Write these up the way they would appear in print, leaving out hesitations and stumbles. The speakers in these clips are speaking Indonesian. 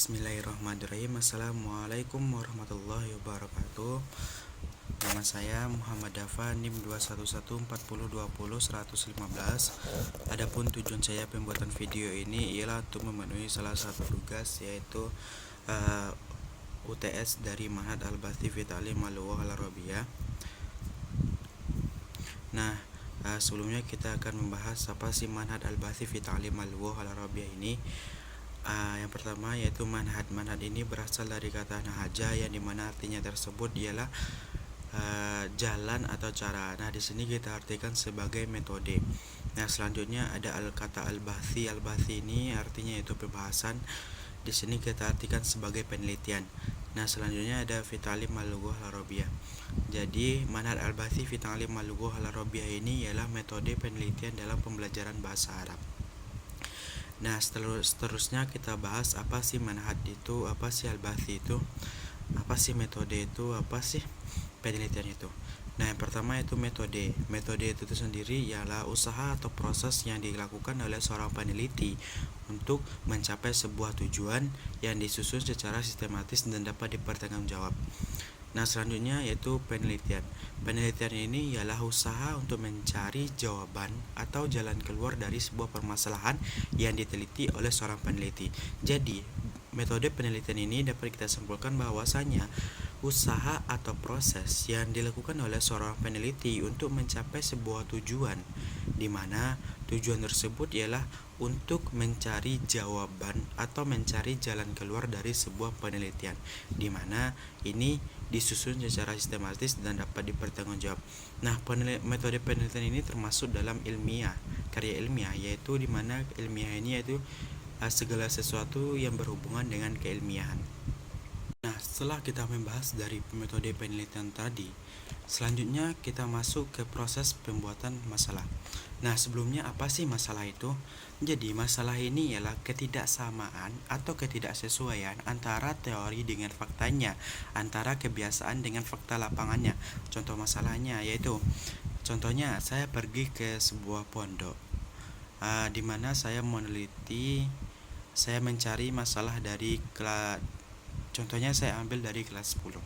Bismillahirrahmanirrahim. Assalamualaikum warahmatullahi wabarakatuh. Nama saya Muhammad Dafa, NIM 2114020-115. Adapun tujuan saya pembuatan video ini ialah untuk memenuhi salah satu tugas, yaitu UTS dari Ma'had Al-Bahthi fi Ta'lim Al-Lughah Al-Arabiyah. Nah, sebelumnya kita akan membahas apa sih Ma'had Al-Bahthi fi Ta'lim Al-Lughah Al-Arabiyah ini. Yang pertama yaitu manhaj. Manhaj ini berasal dari kata nahaja, yang dimana artinya tersebut ialah jalan atau cara. Nah, di sini kita artikan sebagai metode. Nah, selanjutnya ada kata al-bahthi. Al-bahthi ini artinya itu pembahasan. Di sini kita artikan sebagai penelitian. Nah, selanjutnya ada fi ta'lim al-lughah al-arabiyah. Jadi, manhaj al-bahthi fi ta'lim al-lughah al-arabiyah ini ialah metode penelitian dalam pembelajaran bahasa Arab. Nah, seterusnya kita bahas apa sih manhaj itu, apa sih al-bahthi itu, apa sih metode itu, apa sih penelitian itu. Nah, yang pertama itu metode. Metode itu sendiri ialah usaha atau proses yang dilakukan oleh seorang peneliti untuk mencapai sebuah tujuan yang disusun secara sistematis dan dapat dipertanggungjawab. Nah, selanjutnya yaitu penelitian. Penelitian ini ialah usaha untuk mencari jawaban atau jalan keluar dari sebuah permasalahan yang diteliti oleh seorang peneliti. Jadi, metode penelitian ini dapat kita simpulkan bahwasanya usaha atau proses yang dilakukan oleh seorang peneliti untuk mencapai sebuah tujuan, di mana tujuan tersebut ialah untuk mencari jawaban atau mencari jalan keluar dari sebuah penelitian, di mana ini disusun secara sistematis dan dapat dipertanggungjawab. Nah, metode penelitian ini termasuk dalam ilmiah, karya ilmiah, yaitu di mana ilmiah ini yaitu segala sesuatu yang berhubungan dengan keilmiahan. Nah, setelah kita membahas dari metode penelitian tadi, selanjutnya kita masuk ke proses pembuatan masalah. Nah, sebelumnya apa sih masalah itu? Jadi, masalah ini ialah ketidaksamaan atau ketidaksesuaian antara teori dengan faktanya, antara kebiasaan dengan fakta lapangannya. Contoh masalahnya yaitu, contohnya saya pergi ke sebuah pondok, di mana saya meneliti, saya mencari masalah dari contohnya saya ambil dari kelas 10.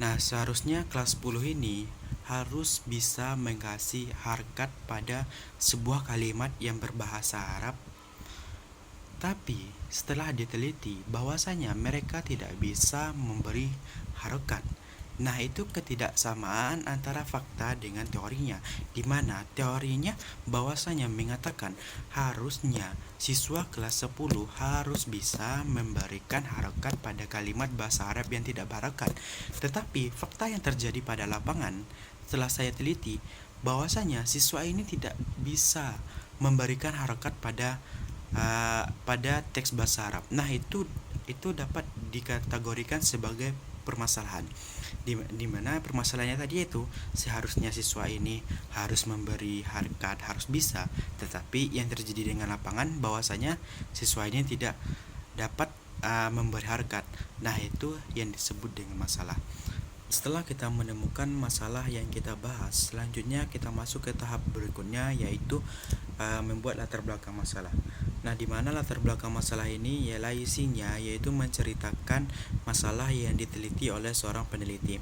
Nah, seharusnya kelas 10 ini harus bisa mengasih harkat pada sebuah kalimat yang berbahasa Arab. Tapi setelah diteliti bahwasanya mereka tidak bisa memberi harokat. Nah, itu ketidaksamaan antara fakta dengan teorinya, di mana teorinya bahwasanya mengatakan harusnya siswa kelas 10 harus bisa memberikan harokat pada kalimat bahasa Arab yang tidak berharokat. Tetapi fakta yang terjadi pada lapangan setelah saya teliti bahwasanya siswa ini tidak bisa memberikan harokat pada teks bahasa Arab. Nah, itu dapat dikategorikan sebagai permasalahan, di mana permasalahannya tadi itu seharusnya siswa ini harus memberi harkat, harus bisa, tetapi yang terjadi dengan lapangan bahwasanya siswa ini tidak dapat memberi harkat. Nah, itu yang disebut dengan masalah. Setelah kita menemukan masalah yang kita bahas, selanjutnya kita masuk ke tahap berikutnya, yaitu membuat latar belakang masalah. Nah, di mana latar belakang masalah ini ialah isinya yaitu menceritakan masalah yang diteliti oleh seorang peneliti.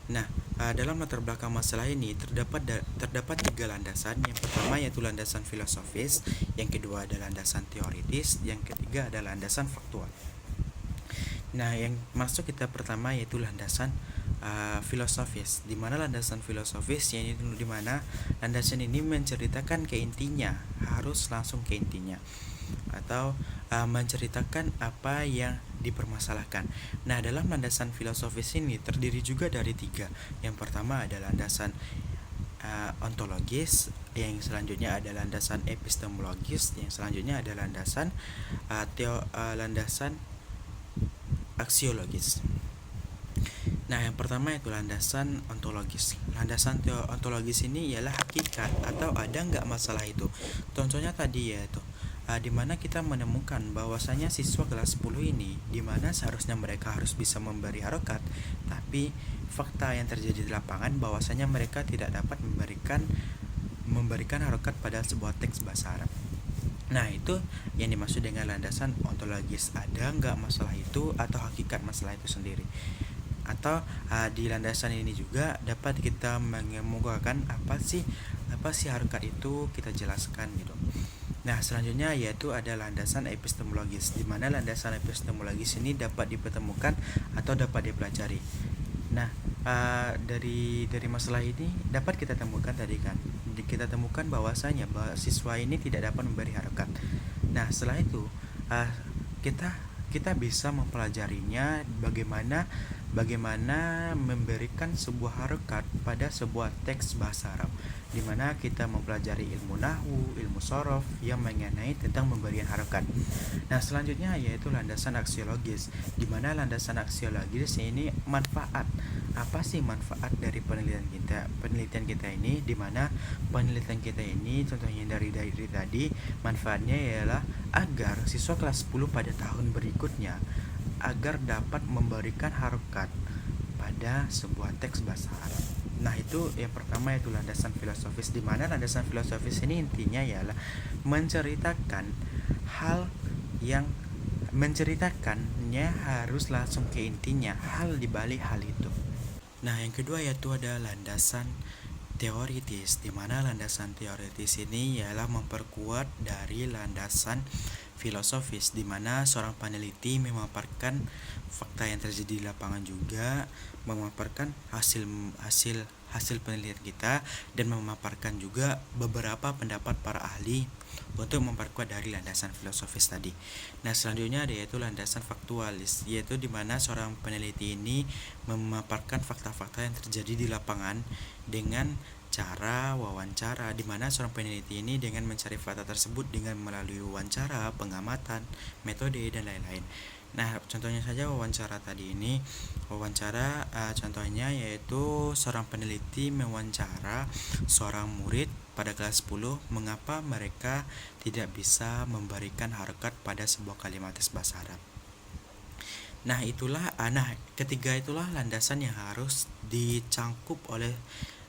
Nah, dalam latar belakang masalah ini terdapat tiga landasan. Yang pertama yaitu landasan filosofis, yang kedua adalah landasan teoritis, yang ketiga adalah landasan faktual. Nah, yang masuk kita pertama yaitu landasan filosofis. Di mana landasan filosofis yang ini, di mana landasan ini menceritakan ke intinya, harus langsung ke intinya, atau menceritakan apa yang dipermasalahkan. Nah, dalam landasan filosofis ini terdiri juga dari tiga. Yang pertama adalah landasan ontologis, yang selanjutnya ada landasan epistemologis, yang selanjutnya ada landasan landasan aksiologis. Nah, yang pertama itu landasan ontologis. Landasan ontologis ini ialah hakikat atau ada nggak masalah itu. Contohnya tadi yaitu dimana kita menemukan bahwasanya siswa kelas 10 ini dimana seharusnya mereka harus bisa memberi harokat, tapi fakta yang terjadi di lapangan bahwasanya mereka tidak dapat memberikan harokat pada sebuah teks bahasa Arab. Nah, itu yang dimaksud dengan landasan ontologis. Ada nggak masalah itu atau hakikat masalah itu sendiri? Atau di landasan ini juga dapat kita mengemukakan apa sih harokat itu, kita jelaskan gitu. Nah, selanjutnya yaitu ada landasan epistemologis, di mana landasan epistemologis ini dapat dipertemukan atau dapat dipelajari. Nah, dari masalah ini dapat kita temukan tadi kan, kita temukan bahwasanya siswa ini tidak dapat memberi harokat. Nah, setelah itu uh, kita kita bisa mempelajarinya bagaimana memberikan sebuah harokat pada sebuah teks bahasa Arab, di mana kita mempelajari ilmu nahwu, ilmu sorof yang mengenai tentang pemberian harokat. Nah, selanjutnya yaitu landasan aksiologis, di mana landasan aksiologis ini manfaat. Apa sih manfaat dari penelitian kita? Penelitian kita ini, di mana penelitian kita ini contohnya dari tadi, manfaatnya ialah agar siswa kelas 10 pada tahun berikutnya agar dapat memberikan harokat pada sebuah teks bahasa Arab. Nah, itu yang pertama, yaitu landasan filosofis, di mana landasan filosofis ini intinya ialah menceritakan hal yang menceritakannya harus langsung ke intinya, hal di balik hal itu. Nah, yang kedua yaitu ada landasan teoritis, di mana landasan teoritis ini ialah memperkuat dari landasan filosofis, di mana seorang peneliti memaparkan fakta yang terjadi di lapangan, juga memaparkan hasil hasil hasil penelitian kita, dan memaparkan juga beberapa pendapat para ahli untuk memperkuat dari landasan filosofis tadi. Nah, selanjutnya ada yaitu landasan faktualis, yaitu di mana seorang peneliti ini memaparkan fakta-fakta yang terjadi di lapangan dengan cara wawancara, di mana seorang peneliti ini dengan mencari fakta tersebut dengan melalui wawancara, pengamatan, metode, dan lain-lain. Nah, contohnya saja wawancara tadi ini. Wawancara contohnya yaitu seorang peneliti mewawancara seorang murid pada kelas 10 mengapa mereka tidak bisa memberikan harokat pada sebuah kalimat tes bahasa Arab. Ketiga itulah landasan yang harus dicangkup oleh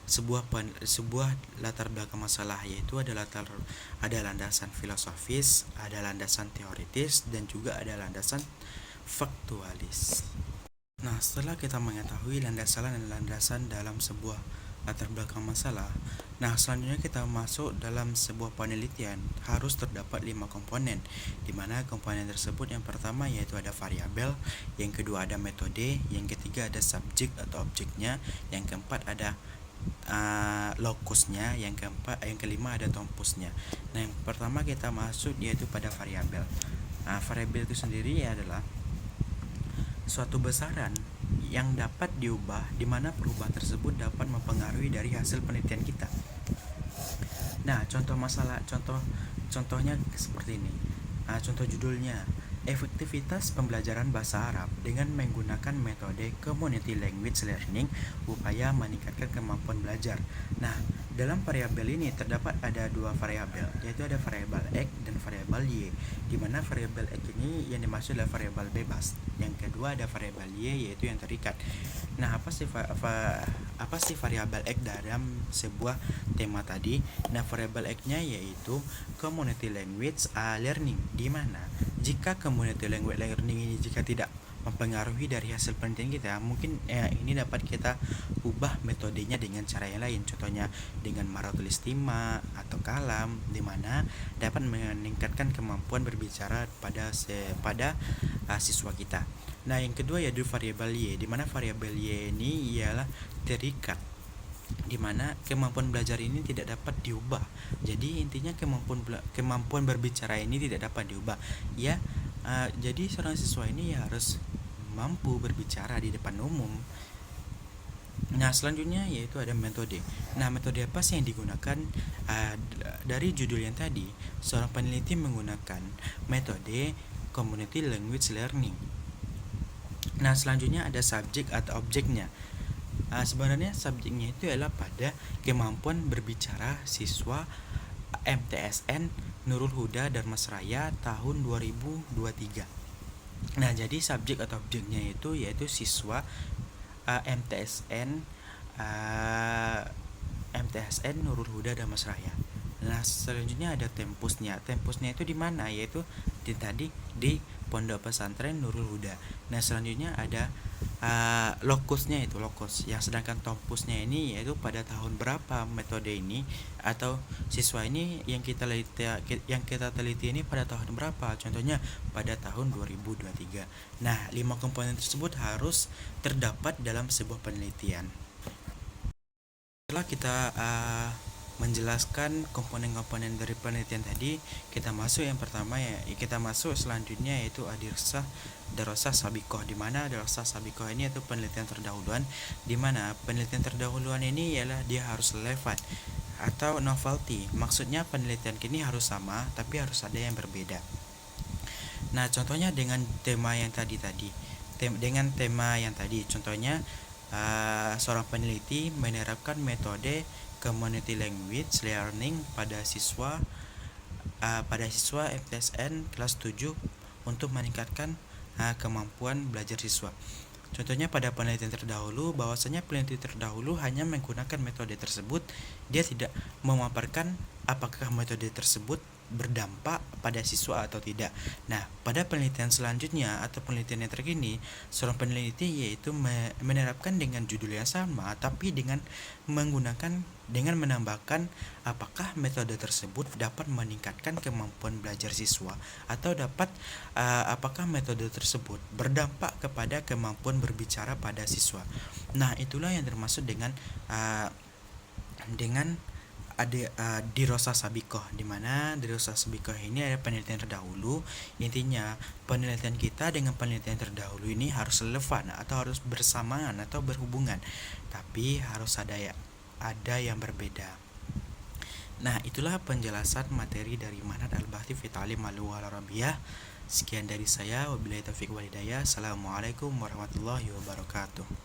sebuah latar belakang masalah, yaitu ada landasan filosofis, ada landasan teoritis, dan juga ada landasan faktualis. Nah, setelah kita mengetahui landasan dalam sebuah latar belakang masalah, nah selanjutnya kita masuk dalam sebuah penelitian. Harus terdapat 5 komponen, di mana komponen tersebut yang pertama yaitu ada variabel, yang kedua ada metode, yang ketiga ada subjek atau objeknya, yang keempat ada lokusnya, yang kelima ada tempusnya. Nah, yang pertama kita masuk yaitu pada variabel. Variabel itu sendiri adalah suatu besaran yang dapat diubah, di mana perubahan tersebut dapat mempengaruhi dari hasil penelitian kita. Nah, contohnya seperti ini. Contoh judulnya, efektivitas pembelajaran bahasa Arab dengan menggunakan metode community language learning, upaya meningkatkan kemampuan belajar. Nah, dalam variabel ini terdapat ada 2 variabel, yaitu ada variabel X dan variabel Y, di mana variabel X ini yang dimaksud adalah variabel bebas. Yang kedua ada variabel Y, yaitu yang terikat. Nah, apa sih variabel X dalam sebuah tema tadi? Nah, variabel X-nya yaitu community language learning, di mana jika community language learning ini jika tidak mempengaruhi dari hasil penelitian kita, mungkin ini dapat kita ubah metodenya dengan cara yang lain, contohnya dengan maratul istima atau kalam, di mana dapat meningkatkan kemampuan berbicara pada siswa kita. Nah, yang kedua yaitu variabel Y, di mana variabel Y ini ialah terikat, di mana kemampuan belajar ini tidak dapat diubah. Jadi intinya kemampuan berbicara ini tidak dapat diubah. Jadi seorang siswa ini harus mampu berbicara di depan umum. Nah, selanjutnya yaitu ada metode. Nah, metode apa sih yang digunakan? Dari judul yang tadi, seorang peneliti menggunakan metode community language learning. Nah, selanjutnya ada subjek atau objeknya. Sebenarnya subjeknya itu adalah pada kemampuan berbicara siswa MTSN Nurul Huda Darmasraya tahun 2023. Nah, jadi subjek atau objeknya itu yaitu siswa MTSN Nurul Huda Darmasraya. Nah, selanjutnya ada tempusnya. Tempusnya itu di mana? Yaitu di Pondok Pesantren Nurul Huda. Nah, selanjutnya ada lokusnya, itu lokus. Yang sedangkan tempusnya ini yaitu pada tahun berapa metode ini atau siswa ini yang kita teliti ini pada tahun berapa? Contohnya pada tahun 2023. Nah, 5 komponen tersebut harus terdapat dalam sebuah penelitian. Setelah kita menjelaskan komponen-komponen dari penelitian tadi, kita masuk yang pertama ya, kita masuk selanjutnya yaitu dirosah sabikoh, di mana dirosah sabikoh ini yaitu penelitian terdahuluan, di mana penelitian terdahuluan ini ialah dia harus relevan atau novelty. Maksudnya penelitian kini harus sama tapi harus ada yang berbeda. Nah, contohnya dengan tema yang tadi contohnya seorang peneliti menerapkan metode community language learning pada siswa MTSN kelas 7 untuk meningkatkan kemampuan belajar siswa. Contohnya pada penelitian terdahulu, bahwasanya peneliti terdahulu hanya menggunakan metode tersebut, dia tidak memaparkan apakah metode tersebut berdampak pada siswa atau tidak. Nah, pada penelitian selanjutnya atau penelitian yang terkini, seorang peneliti yaitu menerapkan dengan judul yang sama tapi dengan menambahkan apakah metode tersebut dapat meningkatkan kemampuan belajar siswa atau apakah metode tersebut berdampak kepada kemampuan berbicara pada siswa. Nah, itulah yang termasuk dengan ada dirosah sabikoh, di mana dirosah sabikoh ini ada penelitian terdahulu. Intinya penelitian kita dengan penelitian terdahulu ini harus relevan atau harus bersamaan atau berhubungan, tapi harus ada yang berbeda. Nah, itulah penjelasan materi dari Manhaj Al-Bahthi fi Ta'lim Al-Lughah Al-Arabiyah. Sekian dari saya, wabillahi taufiq wal hidayah. Assalamualaikum warahmatullahi wabarakatuh.